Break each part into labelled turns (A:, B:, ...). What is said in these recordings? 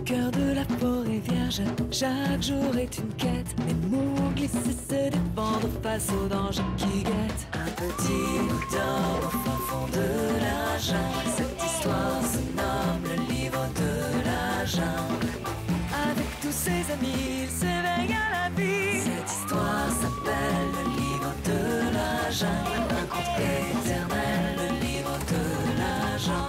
A: cœur de la forêt vierge, chaque jour est une quête. Mais Mowgli sait se défendre face aux dangers qui guettent. Un petit bout d'or au fin fond de la jungle. Cette histoire se nomme le livre de la jungle. Avec tous ses amis, il s'éveille à la vie. Cette histoire s'appelle le livre de la jungle. Un conte éternel, le livre de la jungle.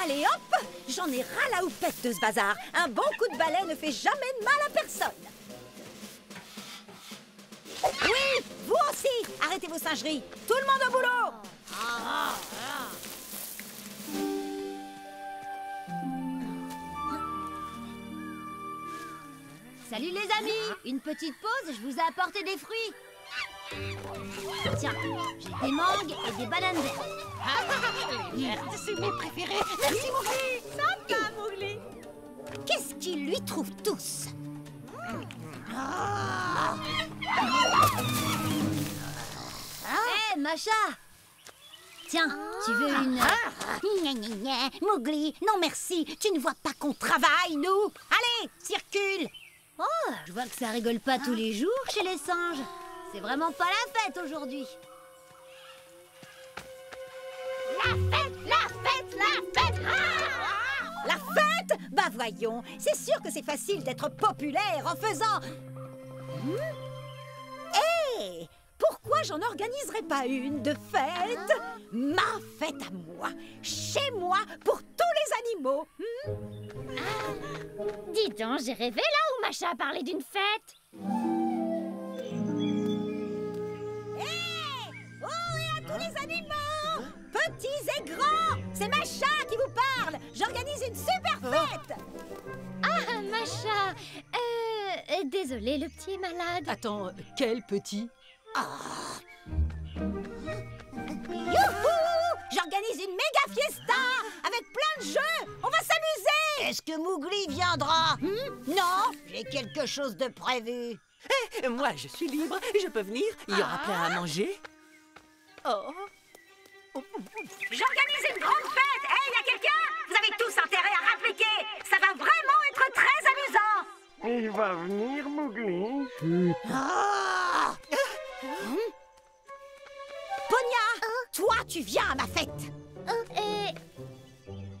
B: Allez hop, j'en ai ras la houppette de ce bazar. Un bon coup de balai ne fait jamais de mal à personne. Oui, vous aussi, arrêtez vos singeries. Tout le monde au boulot.
C: Salut les amis, une petite pause, je vous ai apporté des fruits. Tiens, j'ai des mangues et des bananes vertes.
D: Merde, c'est mes préférés. Merci, Mowgli.
B: Sympa, Mowgli. Qu'est-ce qu'ils lui trouvent tous?
C: Hé, Macha! Tiens, tu veux une...
B: Gna, gna, gna. Mowgli, non merci. Tu ne vois pas qu'on travaille, nous? Allez, circule.
C: Oh, je vois que ça rigole pas tous les jours chez les singes. C'est vraiment pas la fête aujourd'hui.
B: La fête, la fête, la fête. La fête? Bah voyons, c'est sûr que c'est facile d'être populaire en faisant... Hé, pourquoi j'en organiserais pas une de fête? Ma fête à moi, chez moi, pour tous les animaux.
E: Dis donc, j'ai rêvé là où Macha a parlé d'une fête.
B: Hé! Oh, et à tous les animaux! Petits et grands! C'est Macha qui vous parle! J'organise une super fête!
E: Ah, Macha. Désolée, le petit est malade.
D: Attends, quel petit?
B: Youhou! J'organise une méga fiesta! Avec plein de jeux! On va s'amuser!
F: Est-ce que Mowgli viendra?
B: Non!
F: J'ai quelque chose de prévu.
D: Moi, je suis libre, je peux venir. Il y aura plein à manger. Oh.
B: J'organise une grande fête! Hé, y a quelqu'un? Vous avez tous intérêt à rappliquer! Ça va vraiment être très amusant!
G: Il va venir, Mowgli.
B: Ponia! Toi, tu viens à ma fête!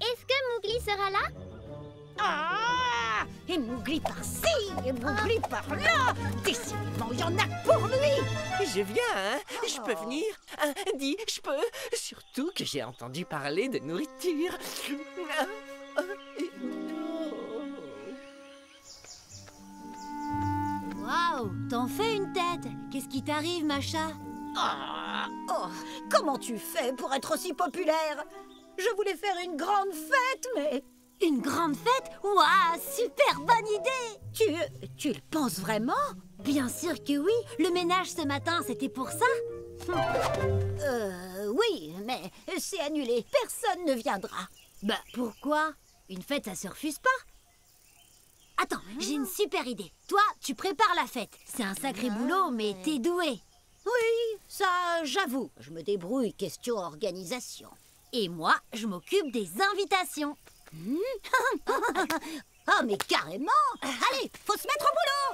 E: Est-ce que Mowgli sera là?
B: Et Mowgli par-ci, et Mowgli par-là! Décidément, il y en a pour lui!
D: Je viens, hein? Je peux venir? Hein? Dis, je peux. Surtout que j'ai entendu parler de nourriture.
C: Waouh, t'en fais une tête. Qu'est-ce qui t'arrive, Macha?
B: Oh, comment tu fais pour être aussi populaire? Je voulais faire une grande fête, mais...
C: Une grande fête? Waouh, super bonne idée!
B: Tu le penses vraiment?
C: Bien sûr que oui. Le ménage ce matin, c'était pour ça.
B: Oui, mais c'est annulé. Personne ne viendra.
C: Bah, pourquoi? Une fête, ça se refuse pas. Attends, j'ai une super idée. Toi, tu prépares la fête. C'est un sacré boulot, mais t'es doué.
B: Oui, ça, j'avoue. Je me débrouille question organisation.
C: Et moi, je m'occupe des invitations.
B: Oh, mais carrément! Allez, faut se mettre au boulot!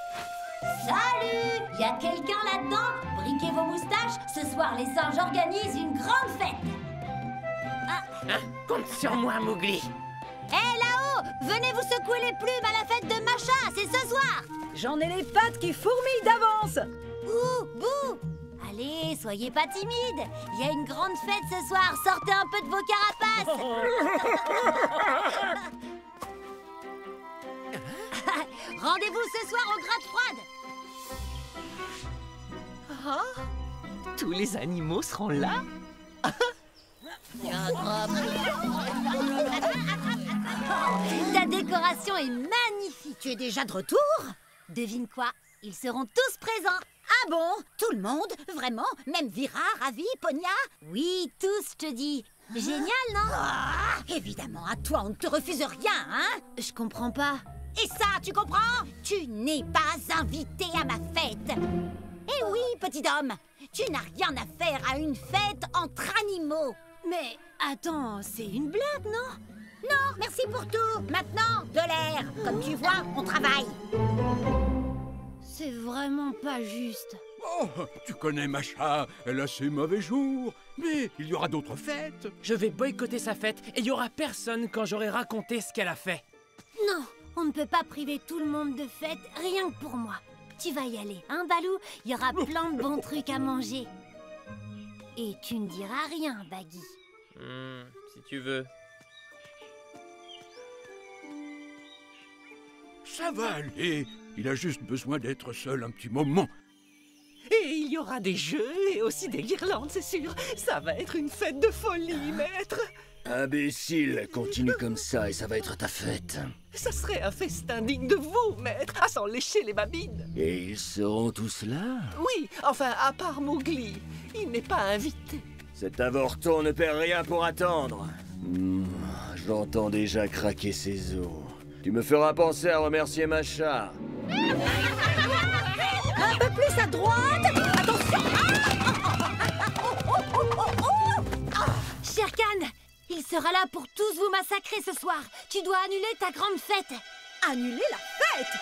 C: Salut! Y a quelqu'un là-dedans? Briquez vos moustaches. Ce soir, les singes organisent une grande fête.
D: Compte sur moi, Mowgli.
C: Hé, là-haut! Venez vous secouer les plumes à la fête de Macha, c'est ce soir!
B: J'en ai les pattes qui fourmillent d'avance!
C: Ouh, bouh! Allez, soyez pas timides. Il y a une grande fête ce soir. Sortez un peu de vos carapaces. Rendez-vous ce soir aux Grottes Froides.
D: Tous les animaux seront là?
C: Ta décoration est magnifique.
B: Tu es déjà de retour?
C: Devine quoi? Ils seront tous présents.
B: Ah bon? Tout le monde? Vraiment? Même Vira, Ravi, Ponia?
C: Oui, tous, je te dis. Génial, non?
B: Ah, évidemment, à toi, on ne te refuse rien, hein?
C: Je comprends pas.
B: Et ça, tu comprends? Tu n'es pas invité à ma fête. Eh oui, petit homme, tu n'as rien à faire à une fête entre animaux.
C: Mais attends, c'est une blague, non?
B: Non, merci pour tout. Maintenant, de l'air. Comme tu vois, on travaille.
C: C'est vraiment pas juste.
H: Oh, tu connais Macha, elle a ses mauvais jours. Mais il y aura d'autres fêtes.
I: Je vais boycotter sa fête et il y aura personne quand j'aurai raconté ce qu'elle a fait.
C: Non, on ne peut pas priver tout le monde de fête rien que pour moi. Tu vas y aller, hein, Balou? Il y aura plein de bons trucs à manger. Et tu ne diras rien, Baggy.
I: Si tu veux.
H: Ça va aller. Il a juste besoin d'être seul un petit moment.
D: Et il y aura des jeux et aussi des guirlandes, c'est sûr. Ça va être une fête de folie, maître.
J: Imbécile, continue comme ça et ça va être ta fête.
D: Ça serait un festin digne de vous, maître, à s'en lécher les babines.
J: Et ils seront tous là?
D: Oui, enfin, à part Mowgli. Il n'est pas invité.
J: Cet avorton ne perd rien pour attendre. J'entends déjà craquer ses os. Tu me feras penser à remercier Macha.
B: Un peu plus à droite. Attention.
C: Shere Khan, il sera là pour tous vous massacrer ce soir. Tu dois annuler ta grande fête.
B: Annuler la fête.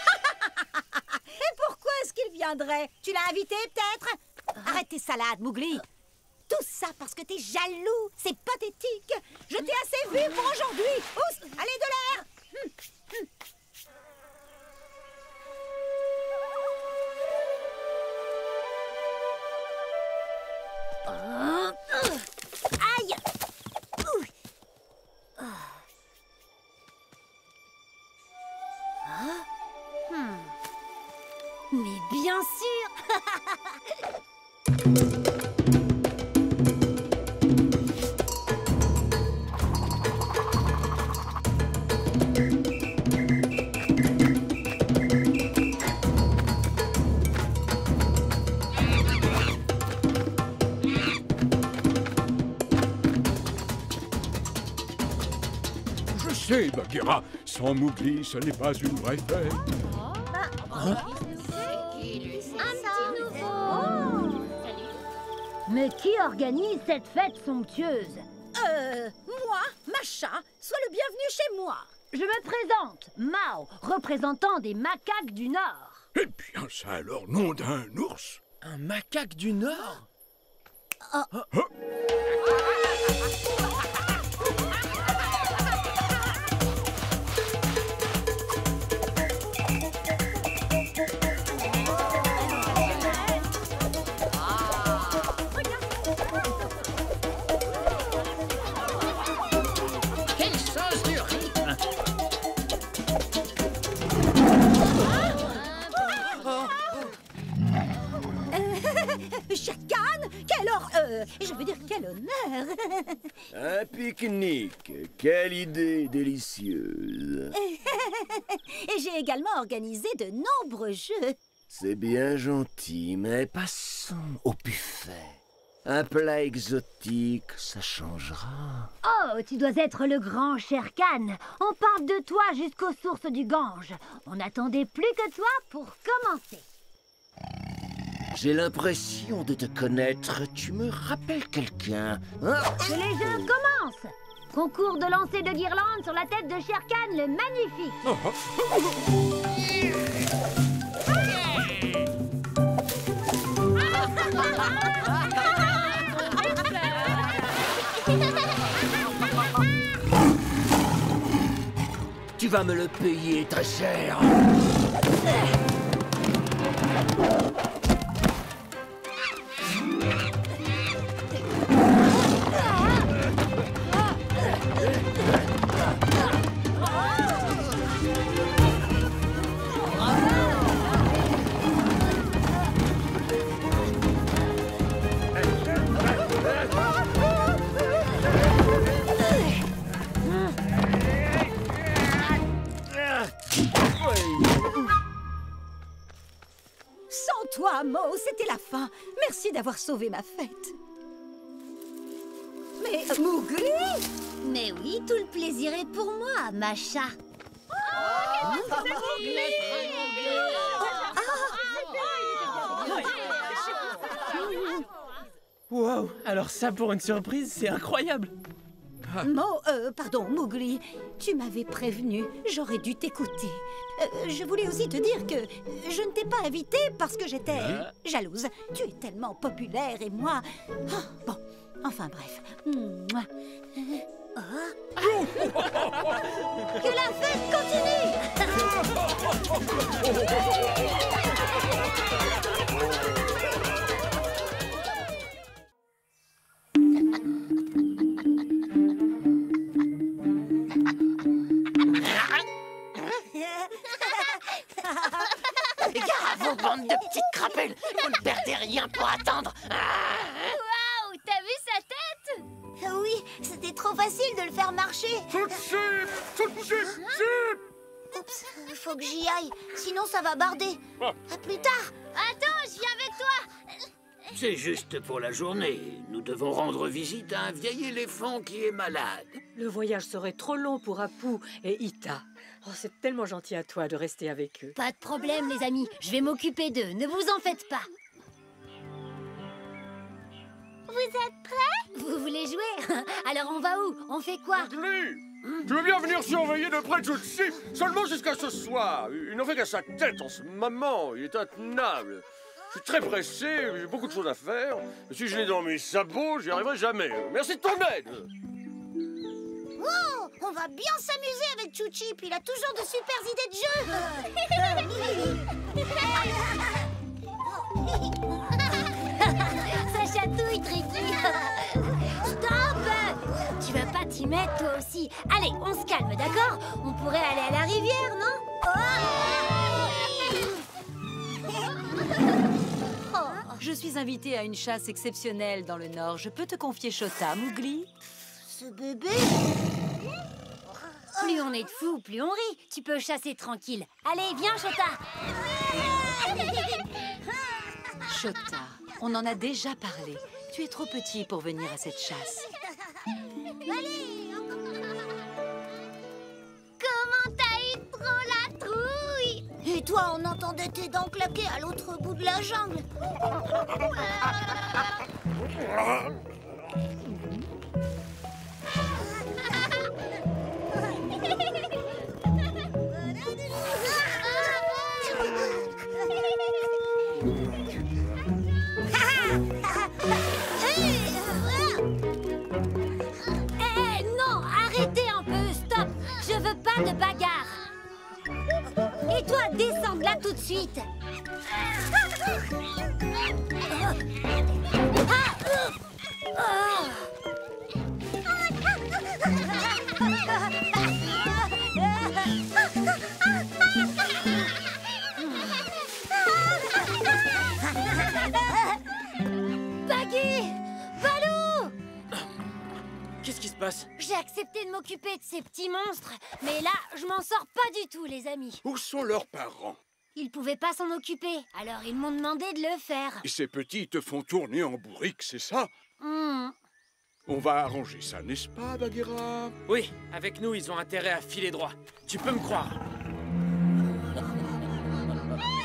B: Et pourquoi est-ce qu'il viendrait? Tu l'as invité, peut-être? Arrête tes salades, Mowgli. Tout ça parce que t'es jaloux. C'est pathétique. Je t'ai assez vu pour aujourd'hui. Oups, allez, de l'air.
C: Aïe! Mais bien sûr!
H: Je sais, Bagheera, sans Mowgli, ce n'est pas une vraie fête.
C: Mais qui organise cette fête somptueuse?
B: Moi, Macha, sois le bienvenu chez moi.
C: Je me présente, Mao, représentant des macaques du Nord.
H: Eh bien, ça a alors nom d'un ours.
I: Un macaque du Nord?
F: Quel sens du rythme!
B: Shere Khan, je veux dire, quel honneur.
J: Un pique-nique. Quelle idée délicieuse.
B: Et j'ai également organisé de nombreux jeux.
J: C'est bien gentil, mais passons au buffet. Un plat exotique, ça changera.
C: Oh, tu dois être le grand Shere Khan. On parle de toi jusqu'aux sources du Gange. On n'attendait plus que toi pour commencer.
J: J'ai l'impression de te connaître. Tu me rappelles quelqu'un, hein?
C: Que les jeux commencent. Concours de lancer de guirlandes sur la tête de Shere Khan, le magnifique.
J: Tu vas me le payer très cher.
B: Sans toi, Mo, c'était la fin. Merci d'avoir sauvé ma fête. Mais Mowgli!
C: Mais oui, tout le plaisir est pour moi, Macha.
I: Wow, alors ça pour une surprise, c'est incroyable.
B: Pardon, Mowgli, tu m'avais prévenu, j'aurais dû t'écouter. Je voulais aussi te dire que je ne t'ai pas invité parce que j'étais jalouse. Tu es tellement populaire et moi... Ah, bon, enfin bref. Mouah.
C: Que la fête continue.
F: Gare à vous, bande de petites crapules. Vous ne perdez rien pour attendre.
E: Waouh, t'as vu sa tête?
C: Oui, c'était trop facile de le faire marcher. Oups, faut que j'y aille, sinon ça va barder. À plus tard.
E: Attends, je viens avec toi.
F: C'est juste pour la journée. Nous devons rendre visite à un vieil éléphant qui est malade.
K: Le voyage serait trop long pour Apu et Ita. Oh, c'est tellement gentil à toi de rester avec eux.
C: Pas de problème, les amis. Je vais m'occuper d'eux. Ne vous en faites pas. Vous êtes prêts? Vous voulez jouer? Alors on va où? On fait quoi?
J: Mowgli, tu veux bien venir surveiller de près Jutsi? Seulement jusqu'à ce soir. Il n'en fait qu'à sa tête en ce moment. Il est intenable. Je suis très pressé, j'ai beaucoup de choses à faire. Si je l'ai dans mes sabots, j'y arriverai jamais. Merci de ton aide.
C: Oh, on va bien s'amuser avec Chouchip. Il a toujours de super idées de jeu. Ça chatouille, Tricky. Stop! Tu vas pas t'y mettre, toi aussi. Allez, on se calme, d'accord? On pourrait aller à la rivière, non?
K: Je suis invitée à une chasse exceptionnelle dans le Nord. Je peux te confier Shota, Mowgli?
C: Ce bébé... Plus on est de fous, plus on rit. Tu peux chasser tranquille. Allez, viens, Shota.
K: Shota, on en a déjà parlé. Tu es trop petit pour venir à cette chasse.
C: Comment t'as eu trop la trouille? Et toi, on entendait tes dents claquer à l'autre bout de la jungle. Non, arrêtez un peu, stop. Je veux pas de bagarre. Et toi, descends de là tout de suite. Baggy! Balou!
I: Qu'est-ce qui se passe?
C: J'ai accepté de m'occuper de ces petits monstres, mais là, je m'en sors pas du tout, les amis.
H: Où sont leurs parents?
C: Ils pouvaient pas s'en occuper, alors ils m'ont demandé de le faire.
H: Et ces petits te font tourner en bourrique, c'est ça? On va arranger ça, n'est-ce pas, Bagheera?
I: Oui, avec nous, ils ont intérêt à filer droit. Tu peux me croire.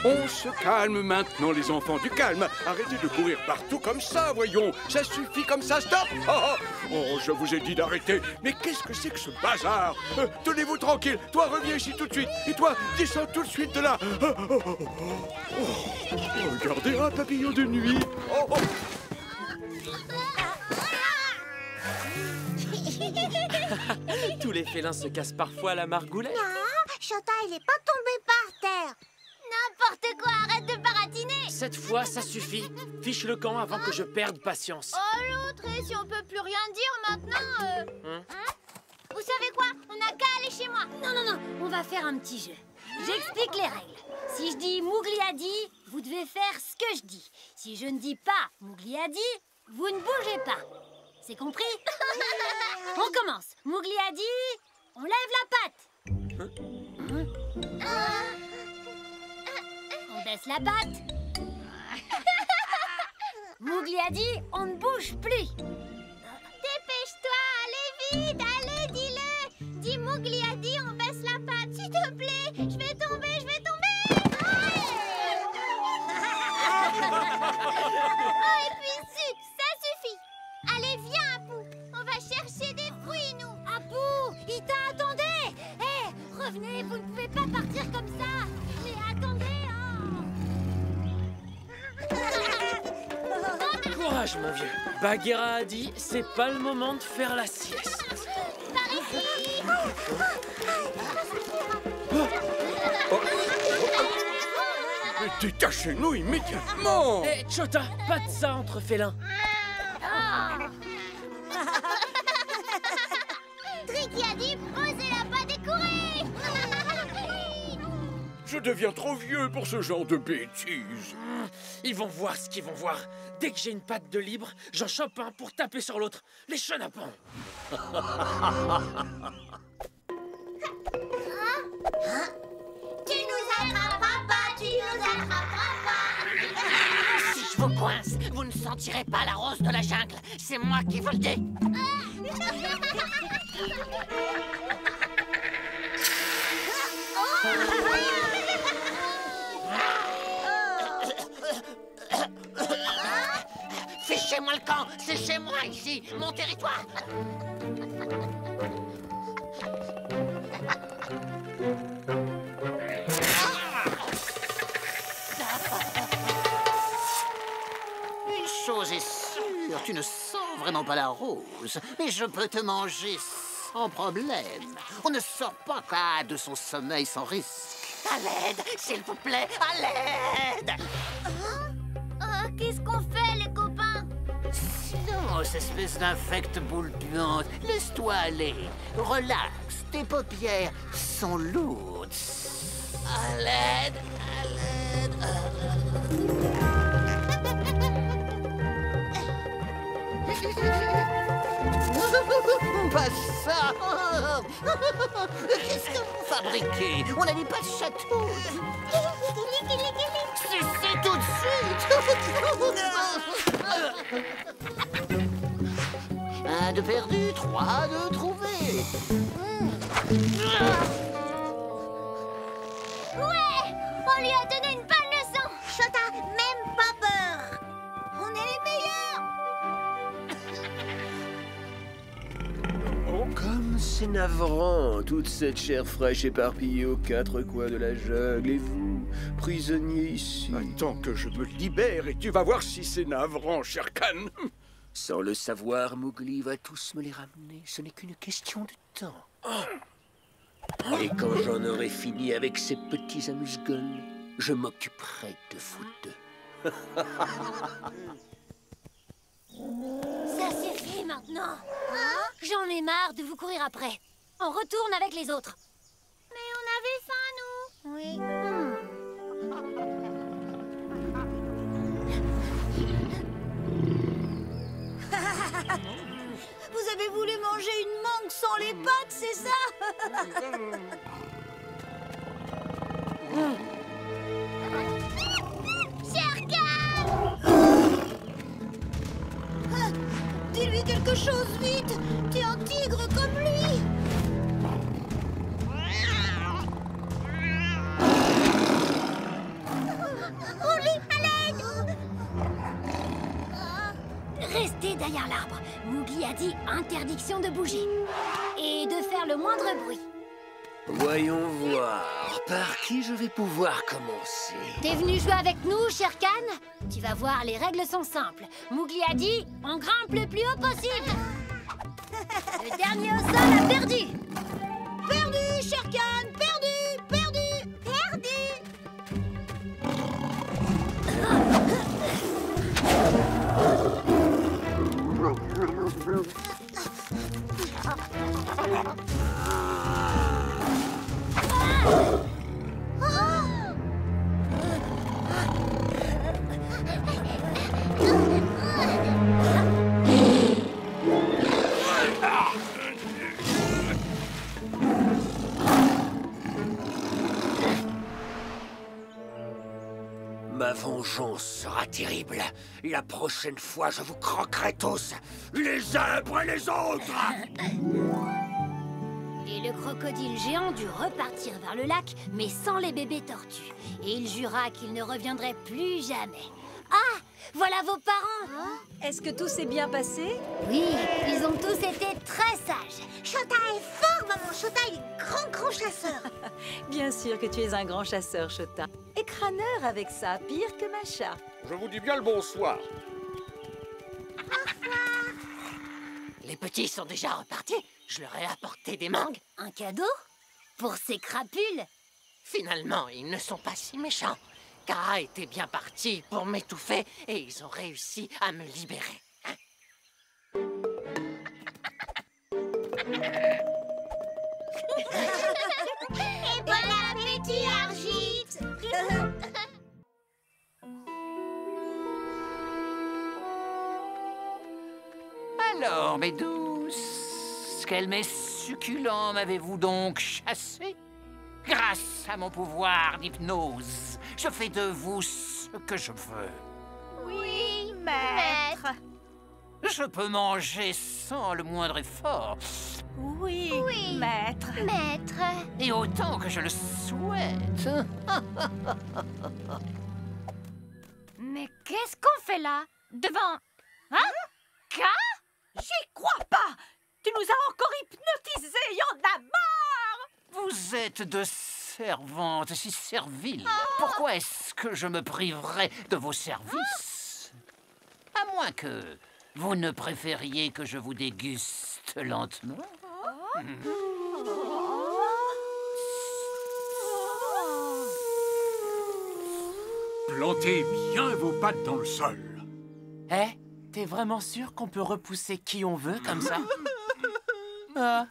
H: On se calme maintenant, les enfants, du calme. Arrêtez de courir partout comme ça, voyons. Ça suffit comme ça, stop. Oh, je vous ai dit d'arrêter. Mais qu'est-ce que c'est que ce bazar? Tenez-vous tranquille. Toi, reviens ici tout de suite. Et toi, descends tout de suite de là. Regardez un papillon de nuit.
I: Tous les félins se cassent parfois la margoulette.
C: Non, Shota, il est pas tombé par terre. N'importe quoi, arrête de baratiner.
I: Cette fois, ça suffit. Fiche le camp avant que je perde patience.
E: Oh l'autre, et si on peut plus rien dire maintenant
C: Vous savez quoi? On n'a qu'à aller chez moi. Non, on va faire un petit jeu. J'explique les règles. Si je dis Mowgli a dit, vous devez faire ce que je dis. Si je ne dis pas Mowgli a dit, vous ne bougez pas. C'est compris? On commence. Mowgli a dit, on lève la patte. On baisse la patte. Mowgli a dit, on ne bouge plus. Dépêche-toi. Mowgli a dit on baisse la patte, s'il te plaît. Je vais tomber, je vais tomber. Oh, et puis zut, ça suffit. Allez, viens, Apu. On va chercher des fruits, nous. Apu, Ita, attendez. Hé, revenez, vous ne pouvez pas partir comme ça. Mais attendez,
I: Courage, mon vieux. Bagheera a dit, c'est pas le moment de faire la sieste.
C: Par ici.
H: Détachez-nous immédiatement!
I: Hé, Chota, pas de ça entre félins.
C: Tricky a dit posez la patte et courez.
H: Je deviens trop vieux pour ce genre de bêtises.
I: Ils vont voir ce qu'ils vont voir. Dès que j'ai une patte de libre, j'en chope un pour taper sur l'autre. Les chenapans.
C: Tu nous attraperas pas, tu nous attraperas pas.
L: Si je vous coince, vous ne sentirez pas la rose de la jungle. C'est moi qui vous le dis. Fichez-moi le camp, c'est chez moi ici, mon territoire. Une chose est sûre, tu ne sens vraiment pas la rose, mais je peux te manger sans problème. On ne sort pas de son sommeil sans risque. À l'aide, s'il vous plaît, à l'aide!
C: Oh, qu'est-ce qu'on fait, les copains?
L: Silence, espèce d'infecte boule puante. Laisse-toi aller. Relax, tes paupières sont lourdes. À l'aide, à l'aide. Pas ça. Qu'est-ce que vous fabriquez? On n'avait pas de château. C'est tout de suite. 1 de perdu, 3 de trouvé.
C: Ouais, on lui a donné une bonne leçon. Chota, même pas peur. On est les meilleurs.
J: Comme c'est navrant, toute cette chair fraîche éparpillée aux 4 coins de la jungle, et vous, prisonnier ici.
H: Attends que je me libère et tu vas voir si c'est navrant, Shere Khan.
F: Sans le savoir, Mowgli va tous me les ramener. Ce n'est qu'une question de temps. Et quand j'en aurai fini avec ces petits amuse-gueules, je m'occuperai de vous deux.
C: Ça suffit maintenant. J'en ai marre de vous courir après. On retourne avec les autres. Mais on avait faim, nous. Oui.
B: Vous avez voulu manger une mangue sans les pattes, c'est ça?
C: Shere Khan!
B: Dis-lui quelque chose, vite! T'es un tigre comme lui!
C: Mowgli, à l'aide! Restez derrière l'arbre. Mowgli a dit interdiction de bouger. Et de faire le moindre bruit.
F: Voyons voir, par qui je vais pouvoir commencer.
C: T'es venu jouer avec nous, Shere Khan? Tu vas voir, les règles sont simples. Mowgli a dit, on grimpe le plus haut possible. Le dernier au sol a perdu.
B: Perdu, Shere Khan! Perdu! Perdu!
C: Perdu!
F: Ma vengeance sera terrible. La prochaine fois, je vous croquerai tous, les uns après les autres.
C: Et le crocodile géant dut repartir vers le lac, mais sans les bébés tortues. Et il jura qu'il ne reviendrait plus jamais. Ah, voilà vos parents.
B: Est-ce que tout s'est bien passé?
C: Oui, ils ont tous été très sages.
B: Chota est fort, maman. Chota est grand chasseur. Bien sûr que tu es un grand chasseur, Chota. Et crâneur avec ça, pire que Macha.
J: Je vous dis bien le bonsoir.
L: Les petits sont déjà repartis. Je leur ai apporté des mangues.
C: Un cadeau? Pour ces crapules?
L: Finalement, ils ne sont pas si méchants. Kara était bien parti pour m'étouffer et ils ont réussi à me libérer.
C: Et bon appétit, Argite.
L: Alors, mes douces, quel mets succulent m'avez-vous donc chassé? Grâce à mon pouvoir d'hypnose, je fais de vous ce que je veux.
B: Oui, maître.
L: Je peux manger sans le moindre effort.
B: Oui, maître.
C: Maître.
L: Et autant que je le souhaite.
E: Mais qu'est-ce qu'on fait là? Devant... Hein? K?
B: J'y crois pas. Tu nous as encore hypnotisés, y en a marre.
L: Vous êtes de servantes si serviles. Pourquoi est-ce que je me priverais de vos services? À moins que vous ne préfériez que je vous déguste lentement.
H: Plantez bien vos pattes dans le sol.
I: Eh, t'es vraiment sûr qu'on peut repousser qui on veut comme ça? Ah.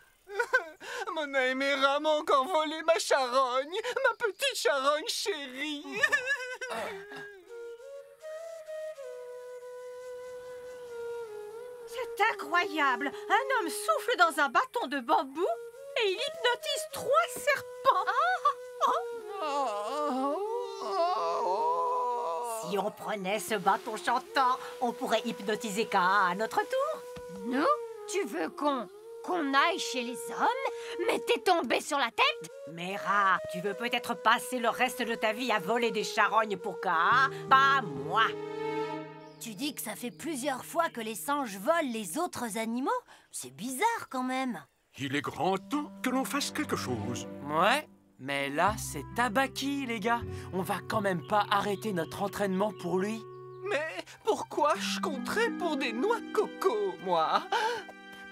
D: Mona et Mera m'ont encore volé ma charogne, ma petite charogne chérie.
B: C'est incroyable. Un homme souffle dans un bâton de bambou et il hypnotise 3 serpents. Si on prenait ce bâton chantant, on pourrait hypnotiser Kaa à notre tour.
E: Nous? Tu veux qu'on aille chez les hommes? Mais t'es tombé sur la tête?
B: Mera, tu veux peut-être passer le reste de ta vie à voler des charognes pour Kaa? Pas moi.
C: Tu dis que ça fait plusieurs fois que les singes volent les autres animaux? C'est bizarre quand même.
H: Il est grand temps que l'on fasse quelque chose.
I: Ouais, mais là, c'est Tabaki, les gars. On va quand même pas arrêter notre entraînement pour lui.
D: Mais pourquoi je compterais pour des noix de coco, moi?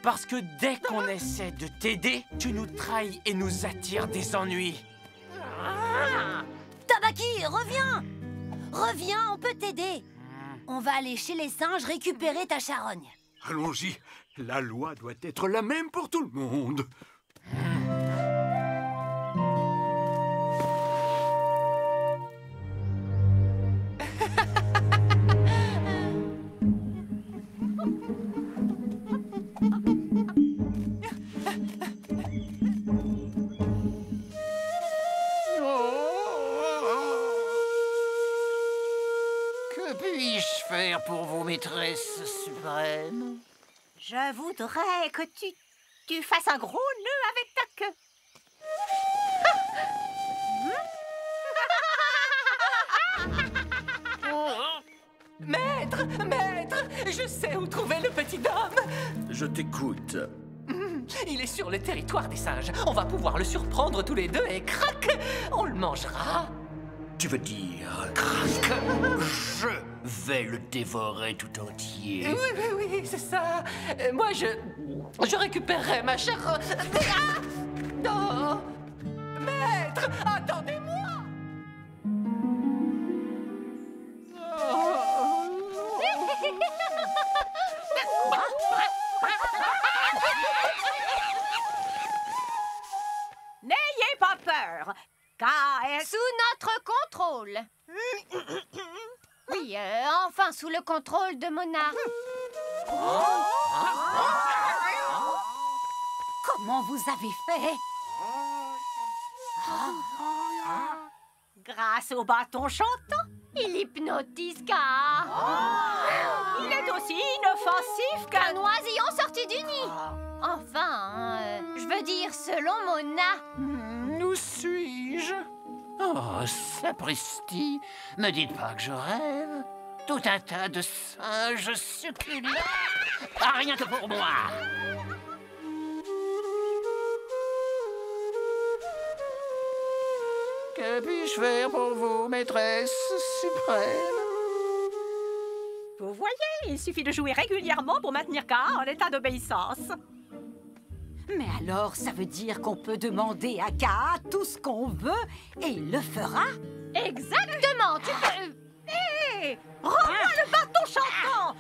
I: Parce que dès qu'on essaie de t'aider, tu nous trahis et nous attires des ennuis.
C: Tabaki, reviens! Reviens, on peut t'aider. On va aller chez les singes récupérer ta charogne.
H: Allons-y, la loi doit être la même pour tout le monde.
L: Que puis-je faire pour vous, maîtresse suprême?
B: Je voudrais que tu fasses un gros nœud avec ta queue.
D: Maître, maître, je sais où trouver le petit homme.
F: Je t'écoute.
D: Il est sur le territoire des singes. On va pouvoir le surprendre tous les deux et crac, on le mangera.
F: Tu veux dire crac? Je vais le dévorer tout entier.
D: Oui, c'est ça. Moi, je récupérerai ma chère... Ah! Non! Maître, attendez-moi!
B: N'ayez pas peur. Kaa est
E: Sous notre contrôle. Oui, enfin sous le contrôle de Mona.
B: Comment vous avez fait? Grâce au bâton chantant.
E: Il hypnotise Kaa.
B: Il est aussi inoffensif qu'un
E: Un oisillon sorti du nid. Enfin, je veux dire, selon Mona.
L: Où suis-je? Oh, sapristi, me dites pas que je rêve. Tout un tas de singes succulents. Ah, rien que pour moi. Que puis-je faire pour vous, maîtresse suprême?
M: Vous voyez, il suffit de jouer régulièrement pour maintenir K en état d'obéissance.
B: Mais alors, ça veut dire qu'on peut demander à K tout ce qu'on veut et il le fera?
E: Exactement, tu peux...
M: Hé! Rends-moi le bâton chantant!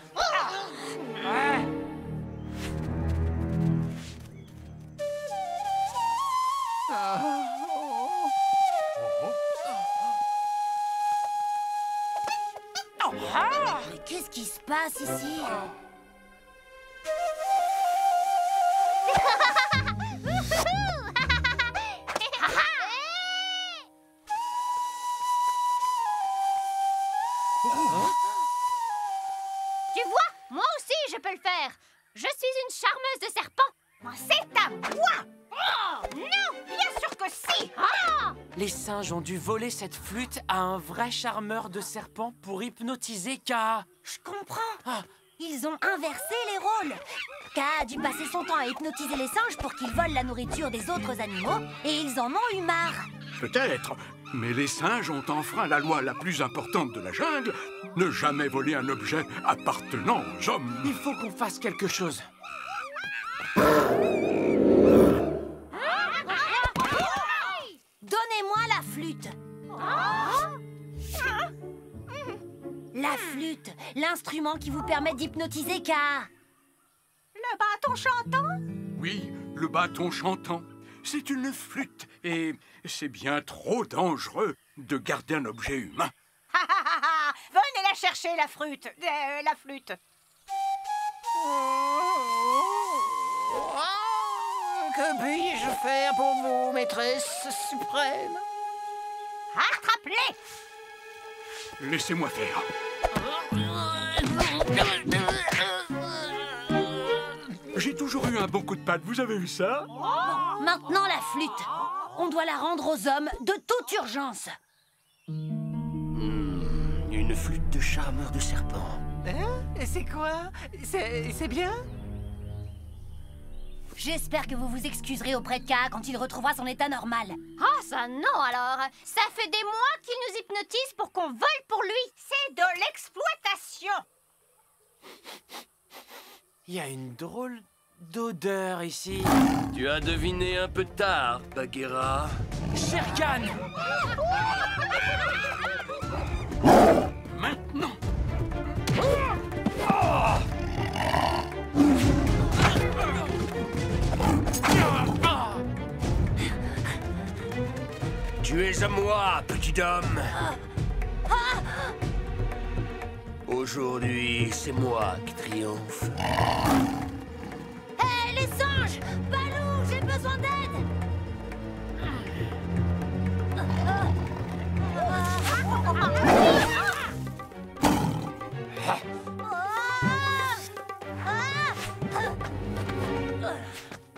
C: Mais qu'est-ce qui se passe ici?
E: Tu vois, moi aussi je peux le faire. Je suis une charmeuse de serpent.
M: C'est à moi! Oh, non, bien sûr que si!
E: Ah!
I: Les singes ont dû voler cette flûte à un vrai charmeur de serpent pour hypnotiser K.
C: Je comprends. Ils ont inversé les rôles. K a dû passer son temps à hypnotiser les singes pour qu'ils volent la nourriture des autres animaux et ils en ont eu marre.
H: Peut-être, mais les singes ont enfreint la loi la plus importante de la jungle, ne jamais voler un objet appartenant aux hommes.
I: Il faut qu'on fasse quelque chose.
C: Donnez-moi la flûte. La flûte, l'instrument qui vous permet d'hypnotiser K.
M: Le bâton chantant?
H: Oui, le bâton chantant. C'est une flûte et c'est bien trop dangereux de garder un objet humain.
M: Venez la chercher, la flûte. La flûte.
L: Que puis-je faire pour vous, maîtresse suprême?
M: Attrape-les!
H: Laissez-moi faire. J'ai toujours eu un bon coup de patte, vous avez vu ça?
C: Maintenant la flûte. On doit la rendre aux hommes de toute urgence.
F: Une flûte de charmeur de serpent.
D: Hein? C'est quoi? C'est bien?
C: J'espère que vous vous excuserez auprès de K quand il retrouvera son état normal.
E: Ah, ça non alors. Ça fait des mois qu'il nous hypnotise pour qu'on vole pour lui.
M: C'est de l'exploitation.
I: Il y a une drôle d'odeur ici.
F: Tu as deviné un peu tard, Bagheera.
I: Shere Khan!
H: Maintenant!
F: Tu es à moi, petit homme. Aujourd'hui, c'est moi qui triomphe.
C: Hé, les singes! Balou, j'ai besoin d'aide!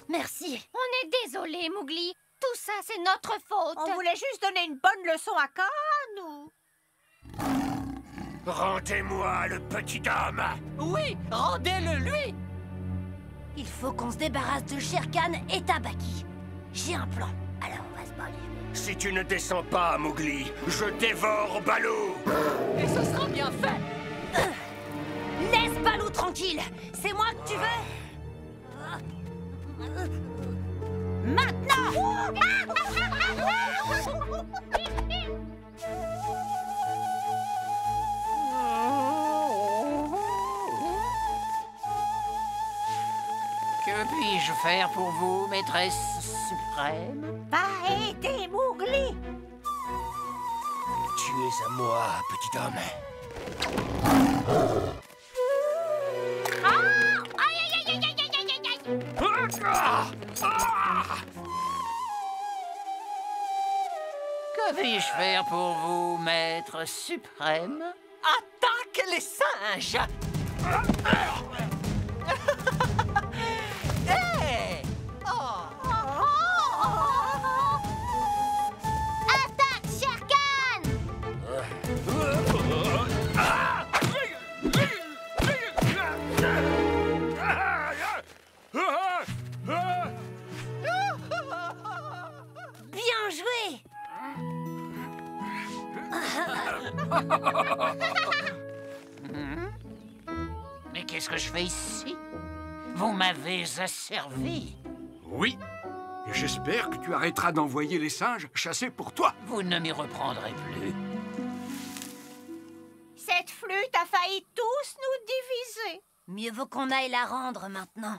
C: Merci.
E: On est désolé, Mowgli. Tout ça, c'est notre faute.
M: On voulait juste donner une bonne leçon à K, nous.
F: Rendez-moi le petit homme.
D: Oui, rendez-le lui.
C: Il faut qu'on se débarrasse de Shere Khan et Tabaki. J'ai un plan. Alors, on va se parler.
F: Si tu ne descends pas, Mowgli, je dévore Baloo.
M: Et ce sera bien fait.
C: Laisse Balou tranquille. C'est moi que tu veux. Maintenant.
L: Que puis-je faire pour vous, maîtresse suprême?
M: Va aider Mowgli.
F: Tu es à moi, petit homme.
E: Aïe, aïe, aïe, aïe, aïe, aïe, aïe, aïe.
L: Que puis-je faire pour vous, maître suprême?
D: Attaque les singes! Hey!
L: Mais qu'est-ce que je fais ici? Vous m'avez asservi.
H: Oui. Et j'espère que tu arrêteras d'envoyer les singes chasser pour toi.
L: Vous ne m'y reprendrez plus.
E: Cette flûte a failli tous nous diviser.
C: Mieux vaut qu'on aille la rendre maintenant.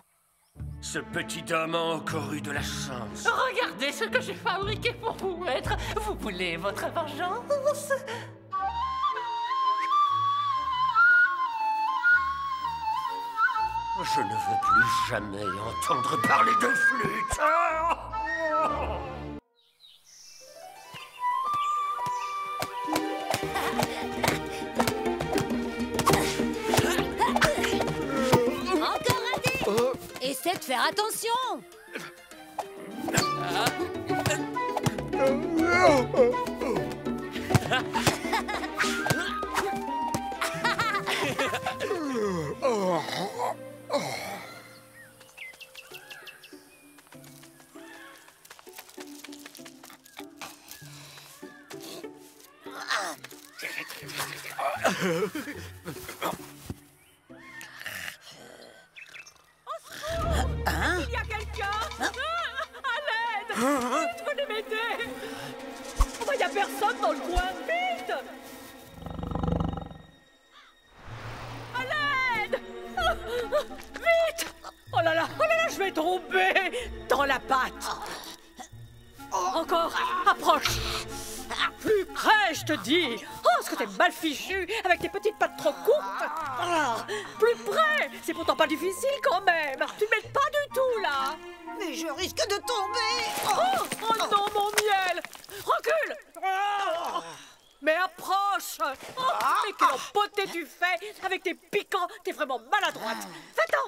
F: Ce petit homme a encore eu de la chance.
D: Regardez ce que j'ai fabriqué pour vous, maître. Vous voulez votre vengeance?
F: Je ne veux plus jamais entendre parler de flûte.
C: Encore raté. Essaie de faire attention.
M: Il y a quelqu'un à l'aide. Vite, venez m'aider. Oh, il n'y a personne dans le coin. Vite. À l'aide. Vite. Oh là là, je vais tomber dans la pâte. Encore, approche. Plus près, je te dis. Oh, est-ce que t'es mal fichu avec tes petites pattes trop courtes. Ah, plus près. C'est pourtant pas difficile quand même. Tu ne m'aides pas du tout, là.
B: Mais je risque de tomber.
M: Oh non, mon miel. Recule. Oh, mais approche. Oh, mais quelle beauté tu fais avec tes piquants. T'es vraiment maladroite. Va-t'en.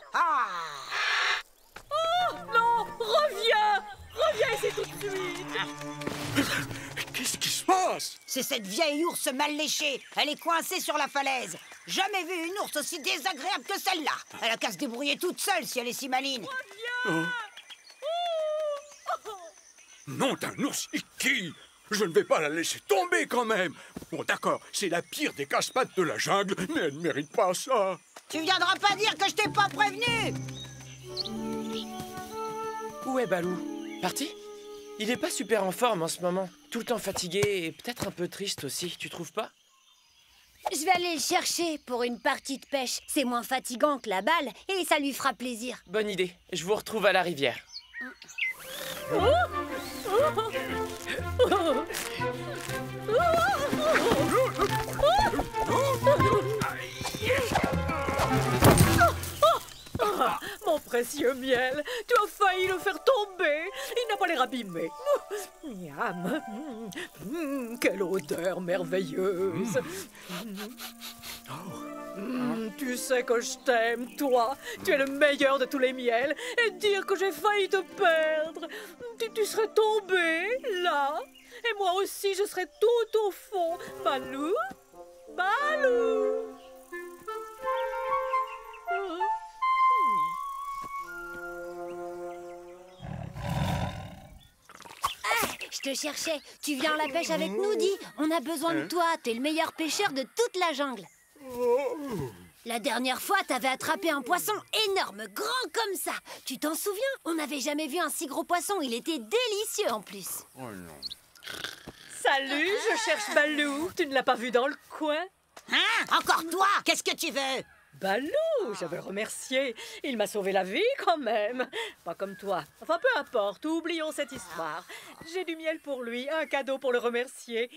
M: Oh non, reviens. Reviens ici tout de suite.
H: Qu'est-ce qui se passe?
B: C'est cette vieille ours mal léchée. Elle est coincée sur la falaise. Jamais vu une ours aussi désagréable que celle-là. Elle a qu'à se débrouiller toute seule si elle est si maline.
H: Non d'un ours Iki! Je ne vais pas la laisser tomber quand même. Bon d'accord, c'est la pire des casse-pattes de la jungle, mais elle ne mérite pas ça.
B: Tu viendras pas dire que je t'ai pas prévenu.
I: Où est Balou? Parti? Il est pas super en forme en ce moment. Tout le temps fatigué et peut-être un peu triste aussi, tu trouves pas?
C: Je vais aller le chercher pour une partie de pêche. C'est moins fatigant que la balle et ça lui fera plaisir.
I: Bonne idée. Je vous retrouve à la rivière.
M: Mon précieux miel, tu as failli le faire tomber. Il n'a pas l'air abîmé. Miam. Quelle odeur merveilleuse. Tu sais que je t'aime, toi. Tu es le meilleur de tous les miels. Et dire que j'ai failli te perdre. Tu serais tombé, là. Et moi aussi, je serais tout au fond. Balou, Balou.
C: Je te cherchais. Tu viens à la pêche avec nous, dis. On a besoin de toi. T'es le meilleur pêcheur de toute la jungle. La dernière fois, t'avais attrapé un poisson énorme, grand comme ça. Tu t'en souviens? On n'avait jamais vu un si gros poisson. Il était délicieux en plus.
H: Oh non.
M: Salut, je cherche Balou. Tu ne l'as pas vu dans le coin?
B: Hein? Encore toi? Qu'est-ce que tu veux?
M: Balou, je veux le remercier. Il m'a sauvé la vie quand même. Pas comme toi. Enfin, peu importe, oublions cette histoire. J'ai du miel pour lui, un cadeau pour le remercier.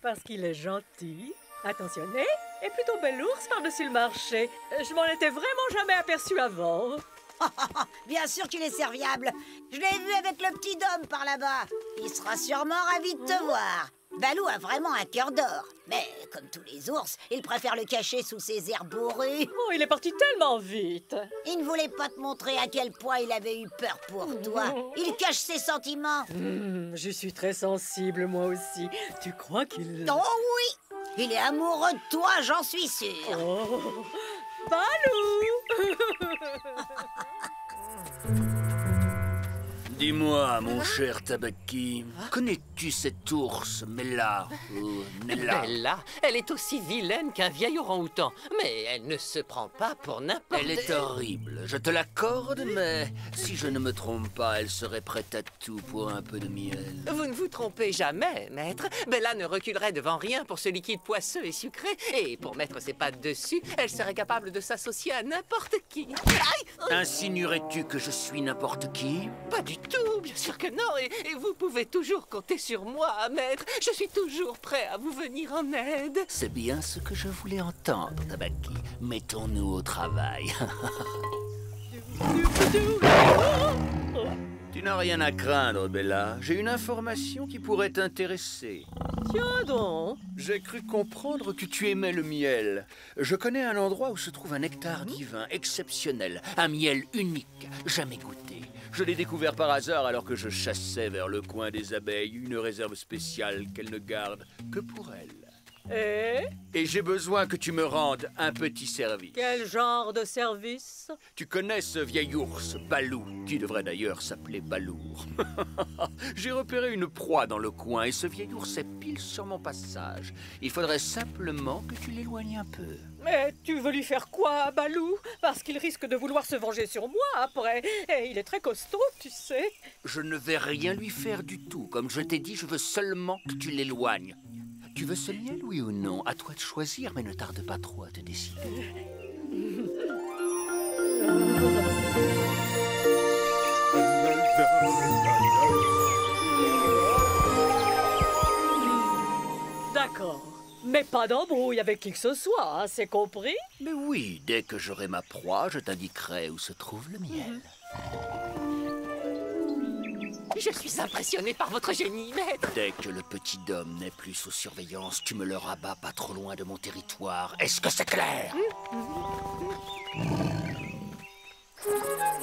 M: Parce qu'il est gentil, attentionné et plutôt bel ours par-dessus le marché. Je m'en étais vraiment jamais aperçu avant.
B: Bien sûr qu'il est serviable. Je l'ai vu avec le petit Dom par là-bas. Il sera sûrement ravi de te voir. Balou a vraiment un cœur d'or. Mais comme tous les ours, il préfère le cacher sous ses airs bourrus.
M: Oh, il est parti tellement vite.
B: Il ne voulait pas te montrer à quel point il avait eu peur pour toi. Il cache ses sentiments.
M: Je suis très sensible, moi aussi. Tu crois qu'il...
B: Oh oui! Il est amoureux de toi, j'en suis sûre.
M: Oh, Balou.
F: Dis-moi, mon cher Tabaki, connais-tu cet ours, Mella ou Nella?
D: Bella, elle est aussi vilaine qu'un vieil orang-outan, mais elle ne se prend pas pour n'importe...
F: Elle est horrible, je te l'accorde, mais si je ne me trompe pas, elle serait prête à tout pour un peu de miel.
D: Vous ne vous trompez jamais, maître. Bella ne reculerait devant rien pour ce liquide poisseux et sucré, et pour mettre ses pattes dessus, elle serait capable de s'associer à n'importe qui. Aïe!
F: Insinuerais-tu que je suis n'importe qui?
D: Pas du tout, bien sûr que non, et vous pouvez toujours compter sur moi, maître. Je suis toujours prêt à vous venir en aide.
F: C'est bien ce que je voulais entendre, Tabaki. Mettons-nous au travail. Tu n'as rien à craindre, Bella. J'ai une information qui pourrait t'intéresser.
D: Tiens donc.
F: J'ai cru comprendre que tu aimais le miel. Je connais un endroit où se trouve un nectar divin exceptionnel, un miel unique, jamais goûté. Je l'ai découvert par hasard alors que je chassais vers le coin des abeilles une réserve spéciale qu'elles ne gardent que pour elles. Et j'ai besoin que tu me rendes un petit service.
K: Quel genre de service?
F: Tu connais ce vieil ours, Balou, qui devrait d'ailleurs s'appeler Balour. J'ai repéré une proie dans le coin et ce vieil ours est pile sur mon passage. Il faudrait simplement que tu l'éloignes un peu.
K: Mais tu veux lui faire quoi, Balou? Parce qu'il risque de vouloir se venger sur moi après. Et il est très costaud, tu sais.
F: Je ne vais rien lui faire du tout. Comme je t'ai dit, je veux seulement que tu l'éloignes. Tu veux ce miel, oui ou non? À toi de choisir, mais ne tarde pas trop à te décider.
K: D'accord. Mais pas d'embrouille avec qui que ce soit, hein, c'est compris?
F: Mais oui, dès que j'aurai ma proie, je t'indiquerai où se trouve le miel.
D: Je suis impressionné par votre génie, maître.
F: Dès que le petit Dom n'est plus sous surveillance, tu me le rabats pas trop loin de mon territoire. Est-ce que c'est clair?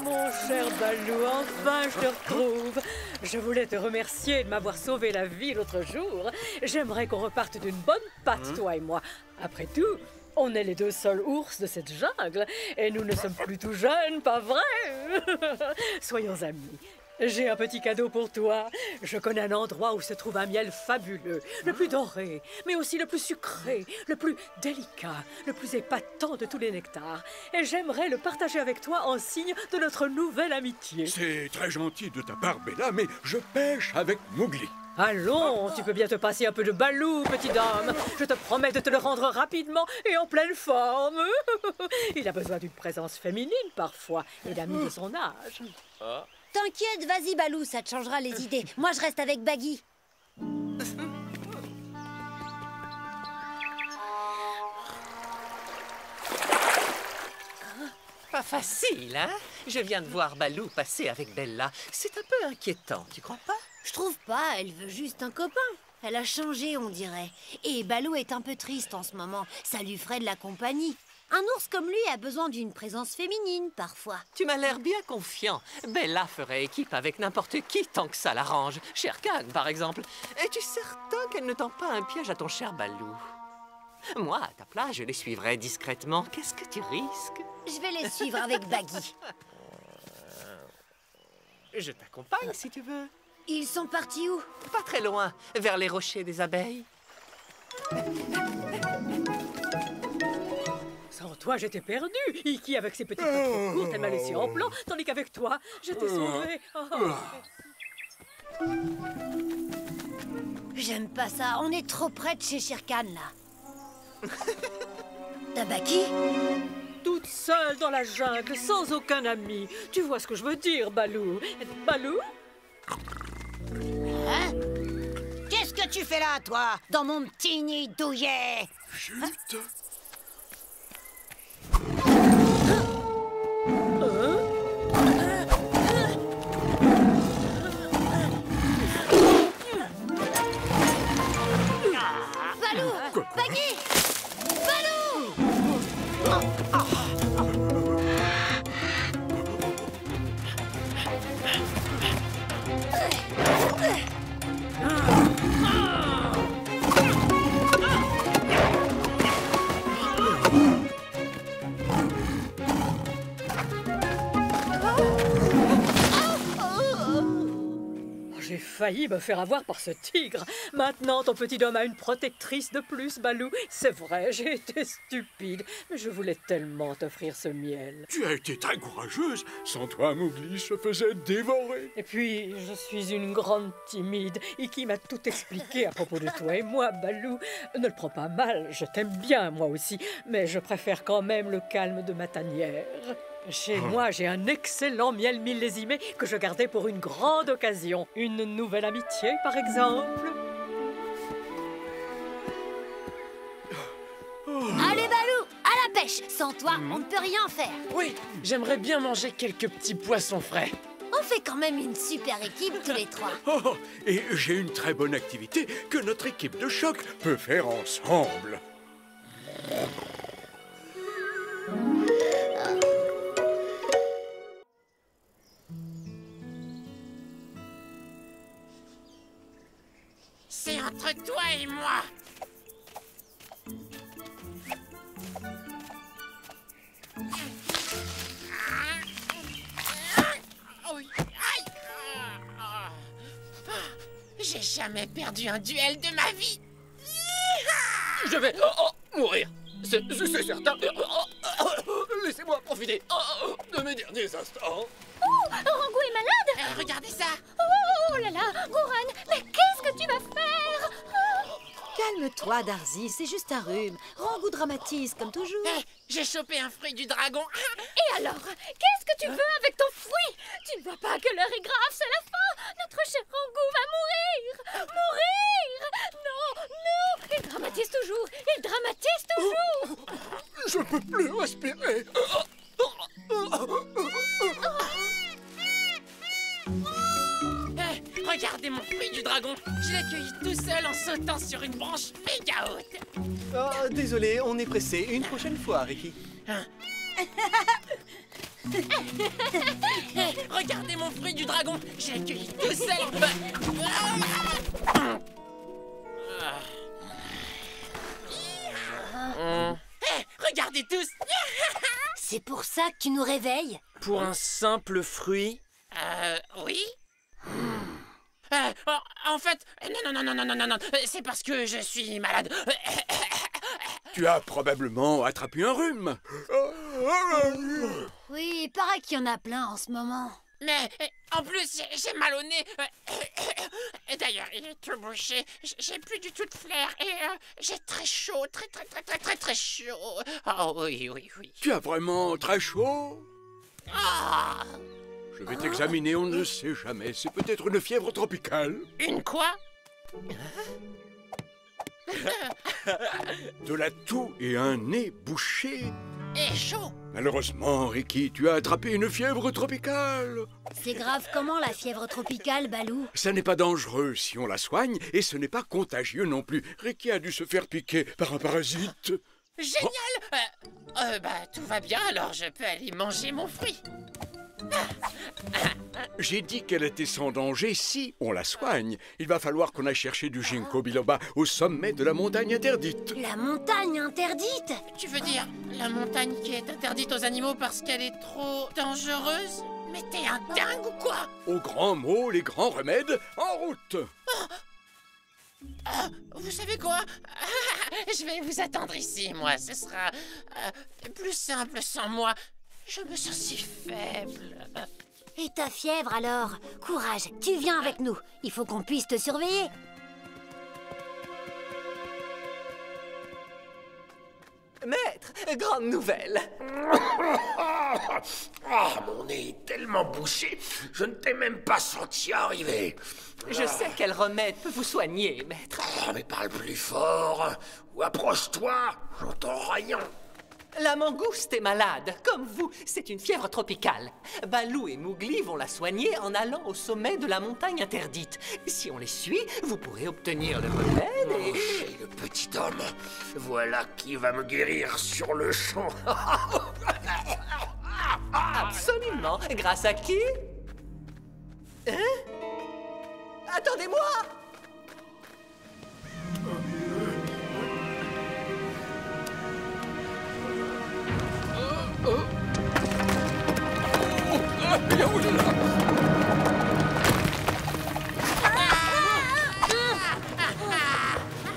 K: Mon cher Balou, enfin je te retrouve. Je voulais te remercier de m'avoir sauvé la vie l'autre jour. J'aimerais qu'on reparte d'une bonne patte, toi et moi. Après tout, on est les deux seuls ours de cette jungle. Et nous ne sommes plus tout jeunes, pas vrai? Soyons amis. J'ai un petit cadeau pour toi. Je connais un endroit où se trouve un miel fabuleux, le plus doré, mais aussi le plus sucré, le plus délicat, le plus épatant de tous les nectars. Et j'aimerais le partager avec toi en signe de notre nouvelle amitié.
H: C'est très gentil de ta part, Bella, mais je pêche avec Mowgli.
K: Allons, tu peux bien te passer un peu de Balou, petit homme. Je te promets de te le rendre rapidement et en pleine forme. Il a besoin d'une présence féminine parfois et d'amis de son âge.
C: T'inquiète, vas-y Balou, ça te changera les idées. Moi, je reste avec Baggy.
D: Pas facile, hein? Je viens de voir Balou passer avec Bella. C'est un peu inquiétant, tu crois pas?
C: Je trouve pas, elle veut juste un copain. Elle a changé, on dirait. Et Balou est un peu triste en ce moment. Ça lui ferait de la compagnie. Un ours comme lui a besoin d'une présence féminine, parfois.
D: Tu m'as l'air bien confiant. Bella ferait équipe avec n'importe qui tant que ça l'arrange. Shere Khan, par exemple. Es-tu certain qu'elle ne tend pas un piège à ton cher Balou? Moi, à ta place, je les suivrais discrètement. Qu'est-ce que tu risques?
C: Je vais les suivre avec Baggy.
D: Je t'accompagne, si tu veux.
C: Ils sont partis où?
D: Pas très loin, vers les rochers des abeilles.
K: Sans toi, j'étais perdue. Iki, avec ses petites pattes trop courtes, elle m'a laissé en plan, tandis qu'avec toi, j'étais sauvée.
C: J'aime pas ça. On est trop près de chez Shere Khan, là. Tabaki?
K: Toute seule dans la jungle, sans aucun ami. Tu vois ce que je veux dire, Balou? Balou?
B: Hein? Qu'est-ce que tu fais là, toi? Dans mon petit nid douillet?
H: Chut!
C: Balou! Baggy! Balou!
K: failli me faire avoir par ce tigre. Maintenant, ton petit homme a une protectrice de plus, Balou. C'est vrai, j'ai été stupide, mais je voulais tellement t'offrir ce miel.
H: Tu as été très courageuse. Sans toi, Mowgli se faisait dévorer.
K: Et puis, je suis une grande timide. Iki m'a tout expliqué à propos de toi et moi, Balou. Ne le prends pas mal, je t'aime bien, moi aussi, mais je préfère quand même le calme de ma tanière. Chez moi, j'ai un excellent miel millésimé que je gardais pour une grande occasion. Une nouvelle amitié, par exemple.
C: Allez, Balou, à la pêche. Sans toi, on ne peut rien faire.
I: Oui, j'aimerais bien manger quelques petits poissons frais.
C: On fait quand même une super équipe tous les trois.
H: Oh, et j'ai une très bonne activité que notre équipe de choc peut faire ensemble.
N: C'est entre toi et moi. J'ai jamais perdu un duel de ma vie.
J: Je vais mourir. C'est certain. Laissez-moi profiter de mes derniers instants.
C: Oh, Rango est malade.
N: Regardez ça.
C: Oh là là, Goran, mais qu'est-ce que tu vas faire?
B: Calme-toi, Darzy, c'est juste un rhume. Rango dramatise, comme toujours.
N: J'ai chopé un fruit du dragon.
C: Et alors, qu'est-ce que tu veux avec ton fruit? Tu ne vois pas que l'heure est grave, c'est la fin. Notre cher Rango va mourir. Mourir. Non, non, il dramatise toujours. Il dramatise toujours.
H: Je peux plus respirer.
N: Regardez mon fruit du dragon. Je l'ai cueilli tout seul en sautant sur une branche méga haute.
O: Oh, désolé, on est pressé. Une prochaine fois, Ricky.
N: Regardez mon fruit du dragon. Je l'ai cueilli tout seul. Regardez tous.
C: C'est pour ça que tu nous réveilles?
I: Pour un simple fruit?
N: Oui. En fait, non, c'est parce que je suis malade.
H: Tu as probablement attrapé un rhume.
C: Oui, il paraît qu'il y en a plein en ce moment.
N: Mais en plus, j'ai mal au nez. Et d'ailleurs, il est tout bouché. J'ai plus du tout de flair. Et j'ai très chaud, très chaud. Oh oui.
H: Tu as vraiment très chaud? Je vais t'examiner, on ne sait jamais. C'est peut-être une fièvre tropicale.
N: Une quoi?
H: De la toux et un nez bouché.
N: Et chaud.
H: Malheureusement, Ricky, tu as attrapé une fièvre tropicale.
C: C'est grave comment la fièvre tropicale, Balou?
H: Ça n'est pas dangereux si on la soigne et ce n'est pas contagieux non plus. Ricky a dû se faire piquer par un parasite.
N: Génial. Tout va bien, alors je peux aller manger mon fruit.
H: J'ai dit qu'elle était sans danger si on la soigne. Il va falloir qu'on aille chercher du ginkgo biloba au sommet de la montagne interdite.
C: La montagne interdite?
N: Tu veux dire la montagne qui est interdite aux animaux parce qu'elle est trop dangereuse? Mais t'es un dingue ou quoi?
H: Aux grands mots, les grands remèdes, en route.
N: Vous savez quoi? Je vais vous attendre ici, moi. Ce sera plus simple sans moi. Je me sens si faible.
C: Et ta fièvre alors? Courage, tu viens avec nous. Il faut qu'on puisse te surveiller.
D: Maître, grande nouvelle.
F: Mon nez est tellement bouché, je ne t'ai même pas senti arriver.
D: Je sais quel remède peut vous soigner, maître.
F: Mais parle plus fort, ou approche-toi, j'entends rien.
D: La mangouste est malade, comme vous. C'est une fièvre tropicale. Balou et Mowgli vont la soigner en allant au sommet de la montagne interdite. Si on les suit, vous pourrez obtenir le remède et...
F: Chez le petit homme, voilà qui va me guérir sur le champ.
D: Absolument. Grâce à qui? Hein? Attendez-moi!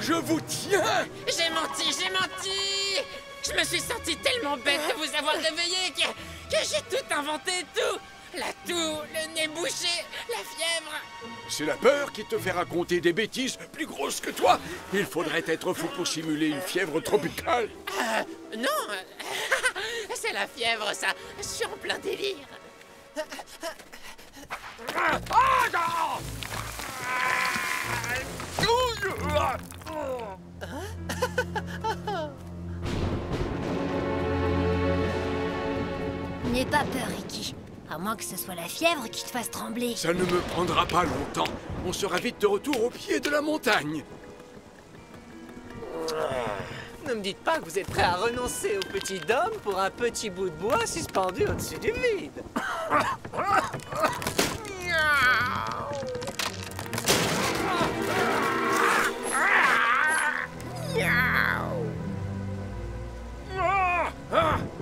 H: Je vous tiens!
N: J'ai menti, j'ai menti! Je me suis senti tellement bête de vous avoir réveillé que j'ai tout inventé, tout! La toux, le nez bouché, la fièvre!
H: C'est la peur qui te fait raconter des bêtises plus grosses que toi. Il faudrait être fou pour simuler une fièvre tropicale.
N: Non! C'est la fièvre, ça! Je suis en plein délire!
C: N'aie pas peur, Ricky. À moins que ce soit la fièvre qui te fasse trembler.
H: Ça ne me prendra pas longtemps. On sera vite de retour au pied de la montagne.
D: Ne me dites pas que vous êtes prêt à renoncer au petit dôme pour un petit bout de bois suspendu au-dessus du vide.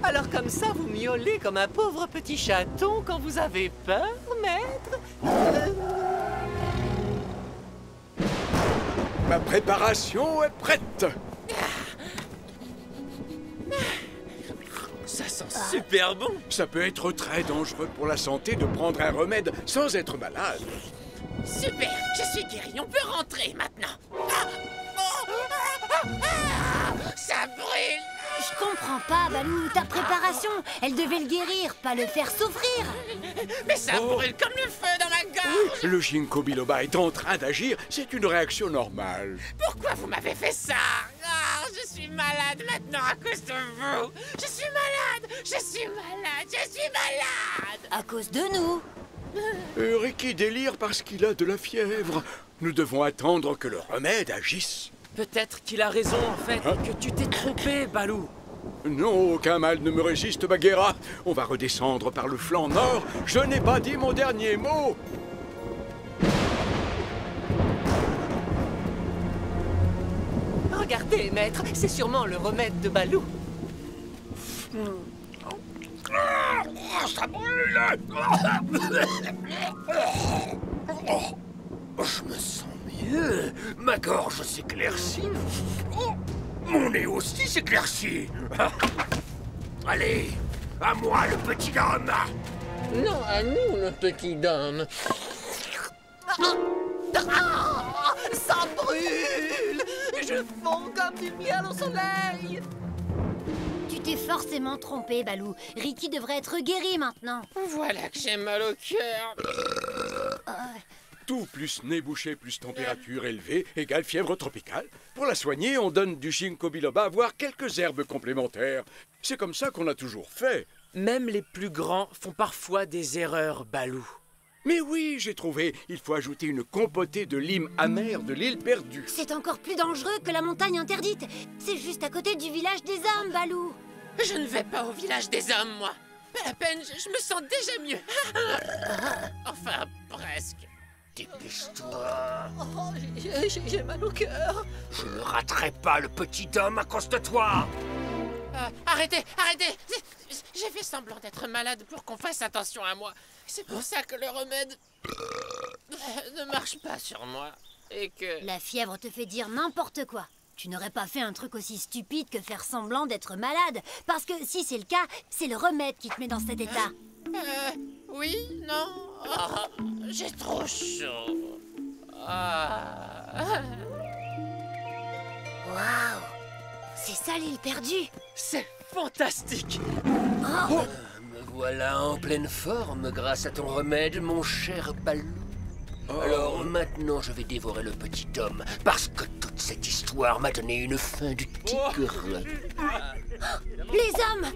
D: Alors comme ça, vous miaulez comme un pauvre petit chaton quand vous avez peur, maître?
H: Ma préparation est prête.
I: Ça sent super bon.
H: Ça peut être très dangereux pour la santé de prendre un remède sans être malade.
N: Super, je suis guéri, on peut rentrer maintenant. Ça brûle.
C: Je comprends pas, Balou. Ta préparation, elle devait le guérir, pas le faire souffrir.
N: Mais ça brûle comme le feu dans ma gorge.
H: Le ginkgo biloba est en train d'agir. C'est une réaction normale.
N: Pourquoi vous m'avez fait ça? Je suis malade maintenant à cause de vous. Je suis malade, je suis malade, je suis malade.
C: À cause de nous.
H: Ricky délire parce qu'il a de la fièvre. Nous devons attendre que le remède agisse.
I: Peut-être qu'il a raison, en fait, et que tu t'es trompé, Balou.
H: Non, aucun mal ne me résiste, Bagheera. On va redescendre par le flanc nord. Je n'ai pas dit mon dernier mot.
D: Regardez, maître, c'est sûrement le remède de Balou.
F: Ça brûle! Je me sens mieux. Ma gorge s'éclaircit. Mon nez aussi s'éclaircit. Allez, à moi le petit homme.
D: Non, à nous, le petit dôme. Ça brûle! Je fonds comme du miel au soleil!
C: Tu t'es forcément trompé, Balou. Ricky devrait être guéri maintenant.
N: Voilà que j'ai mal au cœur.
H: Tout plus nez bouché plus température élevée égale fièvre tropicale. Pour la soigner, on donne du ginkgo biloba, voire quelques herbes complémentaires. C'est comme ça qu'on a toujours fait.
I: Même les plus grands font parfois des erreurs, Balou.
H: Mais oui, j'ai trouvé. Il faut ajouter une compotée de lime amère de l'île perdue.
C: C'est encore plus dangereux que la montagne interdite. C'est juste à côté du village des hommes, Balou.
N: Je ne vais pas au village des hommes, moi. Pas la peine, je me sens déjà mieux. Enfin, presque.
F: Dépêche-toi.
D: J'ai mal au cœur.
F: Je ne raterai pas le petit homme à cause de toi.
N: Arrêtez, arrêtez. J'ai fait semblant d'être malade pour qu'on fasse attention à moi. C'est pour ça que le remède ne marche pas sur moi. Et que...
C: La fièvre te fait dire n'importe quoi. Tu n'aurais pas fait un truc aussi stupide que faire semblant d'être malade. Parce que si c'est le cas, c'est le remède qui te met dans cet état.
N: Oui, non. Oh, j'ai trop chaud.
C: Waouh! C'est ça l'île perdue.
I: C'est fantastique.
F: Me voilà en pleine forme grâce à ton remède, mon cher Balou. Alors maintenant, je vais dévorer le petit homme, parce que toute cette histoire m'a donné une faim du tigre.
C: Les hommes!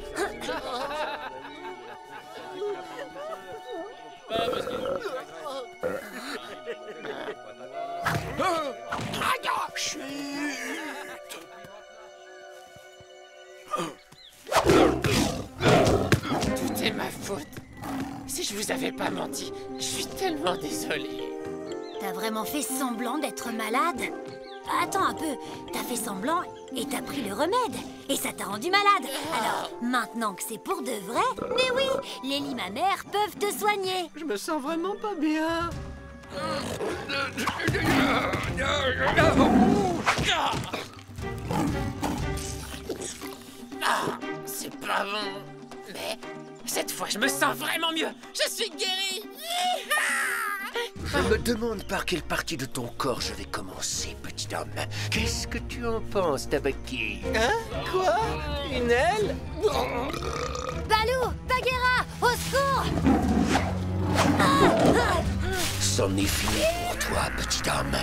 N: Tout est ma faute. Si je vous avais pas menti, je suis tellement désolé.
C: T'as vraiment fait semblant d'être malade? Attends un peu, t'as fait semblant et t'as pris le remède. Et ça t'a rendu malade. Alors, maintenant que c'est pour de vrai, mais oui, les limes amères peuvent te soigner.
D: Je me sens vraiment pas bien.
N: Mais cette fois, je me sens vraiment mieux. Je suis guéri.
F: Je me demande par quelle partie de ton corps je vais commencer, petit homme. Qu'est-ce que tu en penses, Tabaki?
D: Hein? Quoi? Une aile?
C: Balou, Bagheera, au secours!
F: C'en est fini pour toi, petit homme.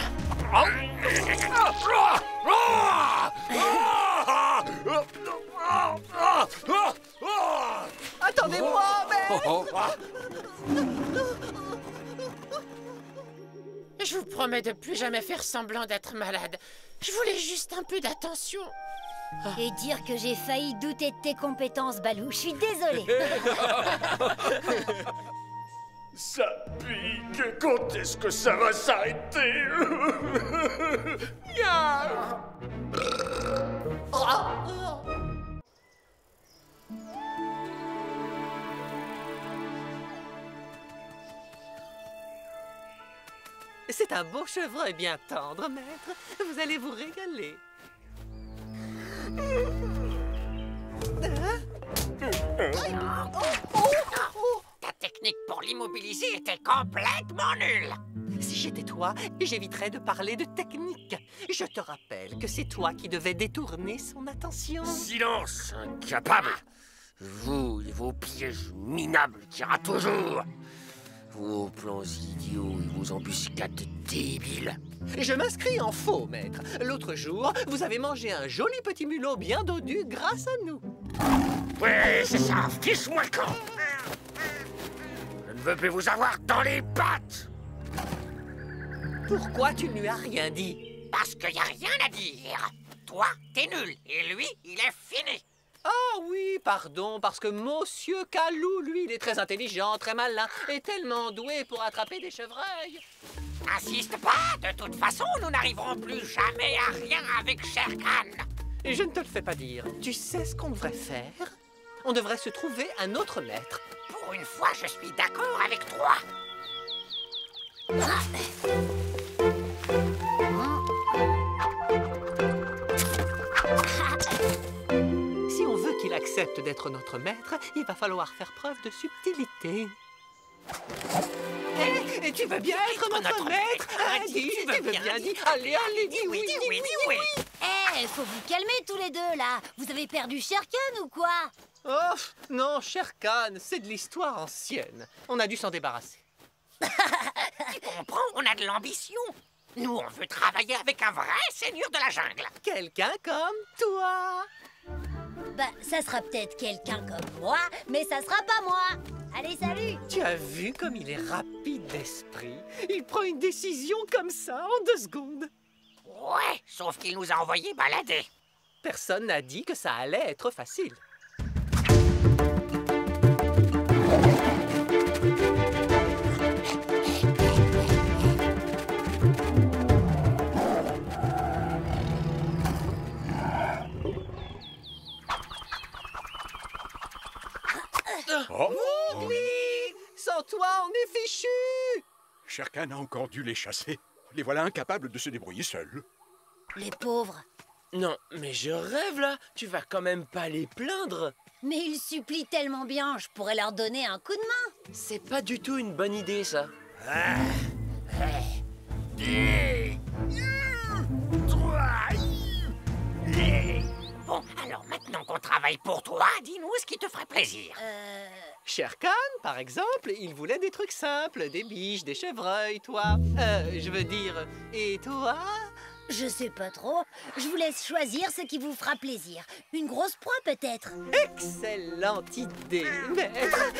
D: Attendez-moi, mais...
N: Je vous promets de plus jamais faire semblant d'être malade. Je voulais juste un peu d'attention.
C: Et dire que j'ai failli douter de tes compétences, Balou. Je suis désolée.
J: Ça pique. Quand est-ce que ça va s'arrêter?
D: C'est un beau chevreuil bien tendre, maître. Vous allez vous régaler.
N: Ta technique pour l'immobiliser était complètement nulle.
D: Si j'étais toi, j'éviterais de parler de technique. Je te rappelle que c'est toi qui devais détourner son attention.
J: Silence, incapable. Vous et vos pièges minables qui ratent toujours. Vos plans idiots et vos embuscades débiles.
D: Je m'inscris en faux, maître. L'autre jour, vous avez mangé un joli petit mulot bien dodu grâce à nous.
J: Oui, c'est ça, fiche-moi le camp. Je ne veux plus vous avoir dans les pattes.
D: Pourquoi tu ne lui as rien dit?
N: Parce qu'il n'y a rien à dire. Toi, t'es nul. Et lui, il est fini.
D: Ah oui, pardon, parce que Monsieur Kalou, lui, il est très intelligent, très malin et tellement doué pour attraper des chevreuils.
N: Insiste pas, de toute façon, nous n'arriverons plus jamais à rien avec Shere Khan.
D: Et je ne te le fais pas dire. Tu sais ce qu'on devrait faire? On devrait se trouver un autre maître.
N: Pour une fois, je suis d'accord avec toi.
D: Si on veut qu'il accepte d'être notre maître, il va falloir faire preuve de subtilité. Et tu veux bien être notre maître? Dis, tu veux bien dire. Allez, dis oui, dis oui, dis oui.
C: Faut vous calmer tous les deux, là. Vous avez perdu Shere Khan ou quoi?
D: Oh, non, Shere Khan, c'est de l'histoire ancienne. On a dû s'en débarrasser.
N: Tu comprends, on a de l'ambition. Nous, on veut travailler avec un vrai seigneur de la jungle.
D: Quelqu'un comme toi.
C: Bah, ça sera peut-être quelqu'un comme moi, mais ça sera pas moi. Allez, salut.
D: Tu as vu comme il est rapide d'esprit? Il prend une décision comme ça en 2 secondes.
N: Ouais, sauf qu'il nous a envoyés balader.
D: Personne n'a dit que ça allait être facile. Mowgli! Sans toi, on est fichu!
H: Shere Khan a encore dû les chasser. Les voilà incapables de se débrouiller seuls.
C: Les pauvres.
I: Non, mais je rêve là. Tu vas quand même pas les plaindre.
C: Mais ils supplient tellement bien, je pourrais leur donner un coup de main.
I: C'est pas du tout une bonne idée, ça.
N: Bon, alors maintenant qu'on travaille pour toi, dis-nous ce qui te ferait plaisir.
D: Shere Khan, par exemple, il voulait des trucs simples, des biches, des chevreuils, toi. Je veux dire, et toi?
C: Je sais pas trop. Je vous laisse choisir ce qui vous fera plaisir. Une grosse proie, peut-être.
D: Excellente idée, maître.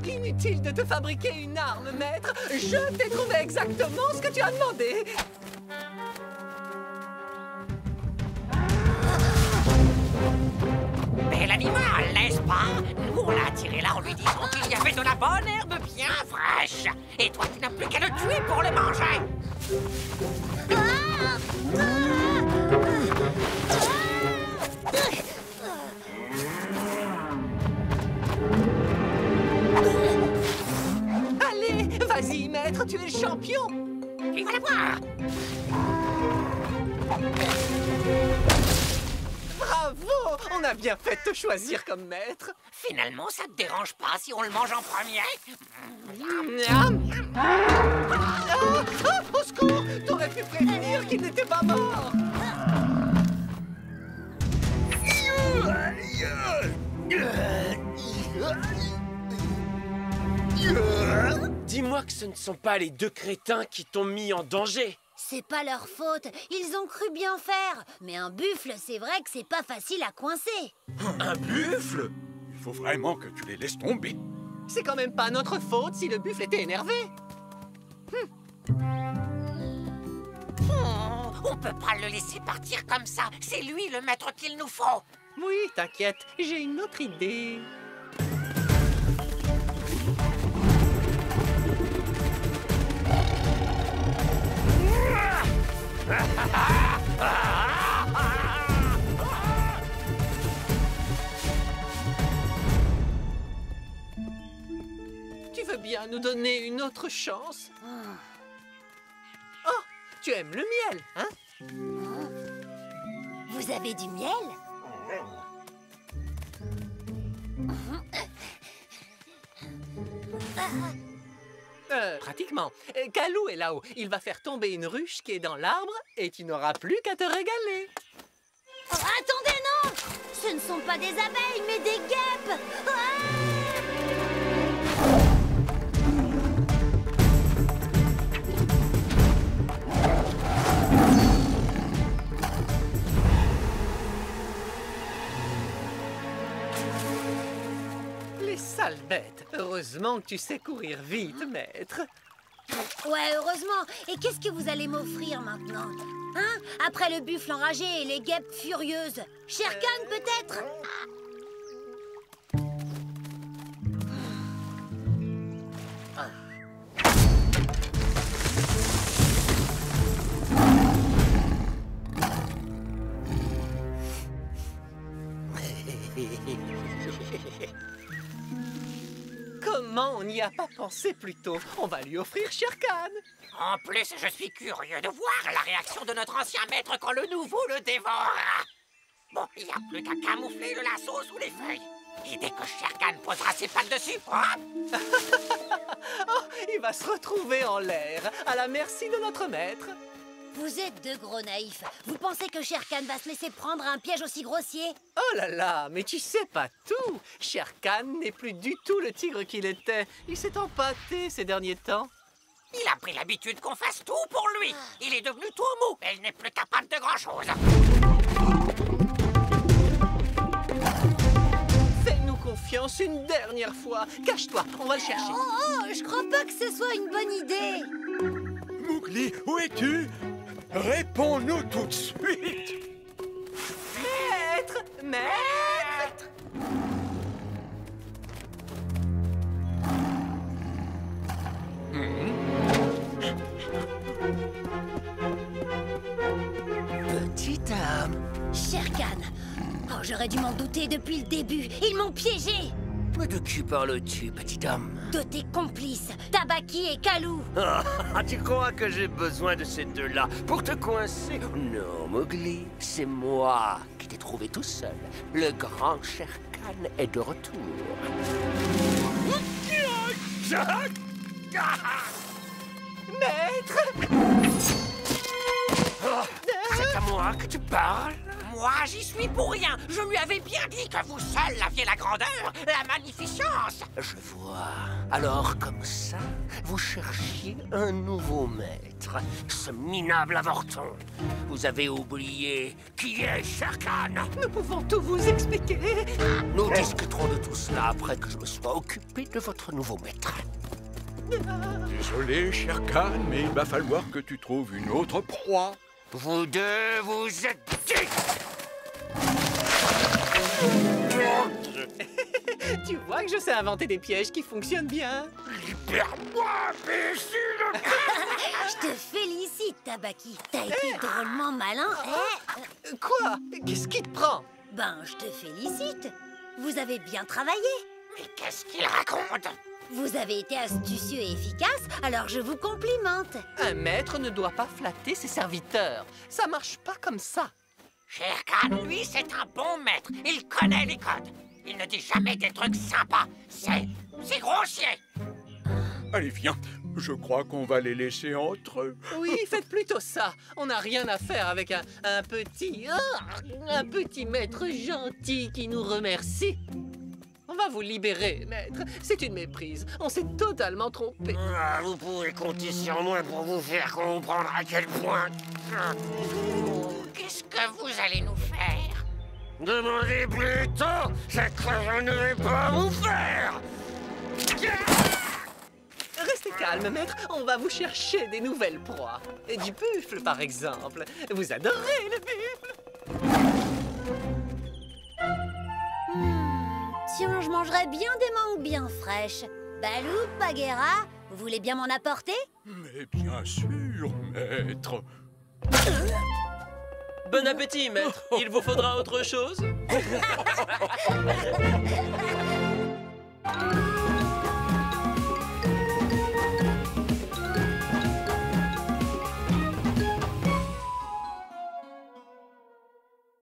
D: Inutile de te fabriquer une arme, maître. Je t'ai trouvé exactement ce que tu as demandé.
N: Bel animal, n'est-ce pas? Nous, on l'a attiré là en lui disant qu'il y avait de la bonne herbe bien fraîche. Et toi, tu n'as plus qu'à le tuer pour le manger.
D: Allez, vas-y, maître, tu es le champion.
N: Il va l'avoir.
D: Bravo! On a bien fait de te choisir comme maître.
N: Finalement, ça te dérange pas si on le mange en premier?
D: Au secours! T'aurais pu prévenir qu'il n'était pas mort!
I: Dis-moi que ce ne sont pas les deux crétins qui t'ont mis en danger.
C: C'est pas leur faute, ils ont cru bien faire. Mais un buffle, c'est vrai que c'est pas facile à coincer.
H: Un buffle? Il faut vraiment que tu les laisses tomber.
D: C'est quand même pas notre faute si le buffle était énervé.
N: On peut pas le laisser partir comme ça. C'est lui le maître qu'il nous faut.
D: Oui, t'inquiète, j'ai une autre idée. Tu veux bien nous donner une autre chance? Oh, tu aimes le miel, hein?
C: Vous avez du miel?
D: Pratiquement. Kalou est là-haut. Il va faire tomber une ruche qui est dans l'arbre et tu n'auras plus qu'à te régaler.
C: Oh, attendez, non! Ce ne sont pas des abeilles, mais des guêpes!
D: Les sales bêtes. Heureusement que tu sais courir vite, maître.
C: Ouais, heureusement. Et qu'est-ce que vous allez m'offrir maintenant? Hein? Après le buffle enragé et les guêpes furieuses. Shere Khan, peut-être?
D: Comment on n'y a pas pensé plus tôt? On va lui offrir Shere Khan.
N: En plus, je suis curieux de voir la réaction de notre ancien maître quand le nouveau le dévorera. Bon, il n'y a plus qu'à camoufler le lasso sous les feuilles. Et dès que Shere Khan posera ses pattes dessus, hop!
D: Oh, il va se retrouver en l'air, à la merci de notre maître.
C: Vous êtes deux gros naïfs. Vous pensez que Shere Khan va se laisser prendre à un piège aussi grossier?
D: Oh là là, mais tu sais pas tout. Shere Khan n'est plus du tout le tigre qu'il était. Il s'est empâté ces derniers temps.
N: Il a pris l'habitude qu'on fasse tout pour lui. Il est devenu tout mou et il n'est plus capable de grand-chose.
D: Fais-nous confiance une dernière fois. Cache-toi, on va le chercher.
C: Oh, je crois pas que ce soit une bonne idée.
H: Mowgli, où es-tu? Réponds-nous tout de suite.
D: Maître! Maître!
F: Petite âme.
C: Shere Khan. Oh, j'aurais dû m'en douter depuis le début. Ils m'ont piégé.
F: Mais de qui parles-tu, petite âme?
C: De tes complices, Tabaki et Kalou.
F: Tu crois que j'ai besoin de ces deux-là pour te coincer? Non, Mowgli, c'est moi qui t'ai trouvé tout seul. Le grand Shere Khan est de retour.
D: Maître!
F: C'est à moi que tu parles?
N: Moi, j'y suis pour rien. Je lui avais bien dit que vous seuls aviez la grandeur, la magnificence.
F: Je vois. Alors, comme ça, vous cherchiez un nouveau maître. Ce minable avorton. Vous avez oublié qui est Shere Khan.
D: Nous pouvons tout vous expliquer.
F: Nous discuterons de tout cela après que je me sois occupé de votre nouveau maître.
H: Désolé, Shere Khan, mais il va falloir que tu trouves une autre proie.
F: Vous deux, vous êtes dit.
D: Tu vois que je sais inventer des pièges qui fonctionnent bien.
F: Libère-moi, imbécile.
C: Je te félicite, Tabaki. T'as été drôlement malin, hein?
D: Quoi? Qu'est-ce qui te prend?
C: Ben, je te félicite. Vous avez bien travaillé.
N: Mais qu'est-ce qu'il raconte?
C: Vous avez été astucieux et efficace, alors je vous complimente.
D: Un maître ne doit pas flatter ses serviteurs. Ça marche pas comme ça.
N: Shere Khan, lui, c'est un bon maître. Il connaît les codes. Il ne dit jamais des trucs sympas. C'est grossier.
H: Allez, viens. Je crois qu'on va les laisser entre eux.
D: Oui, faites plutôt ça. On n'a rien à faire avec un petit maître gentil qui nous remercie. On va vous libérer, maître. C'est une méprise. On s'est totalement trompé.
N: Vous pouvez compter sur moi pour vous faire comprendre à quel point... Qu'est-ce que vous allez nous faire?
J: Demandez plutôt ce que je ne vais pas vous faire.
D: Restez calme, maître. On va vous chercher des nouvelles proies. Et du buffle, par exemple. Vous adorez le buffle.
C: Tiens, je mangerais bien des mangues bien fraîches. Balou, Bagheera, vous voulez bien m'en apporter?
H: Mais bien sûr, maître.
I: Bon appétit, maître. Il vous faudra autre chose?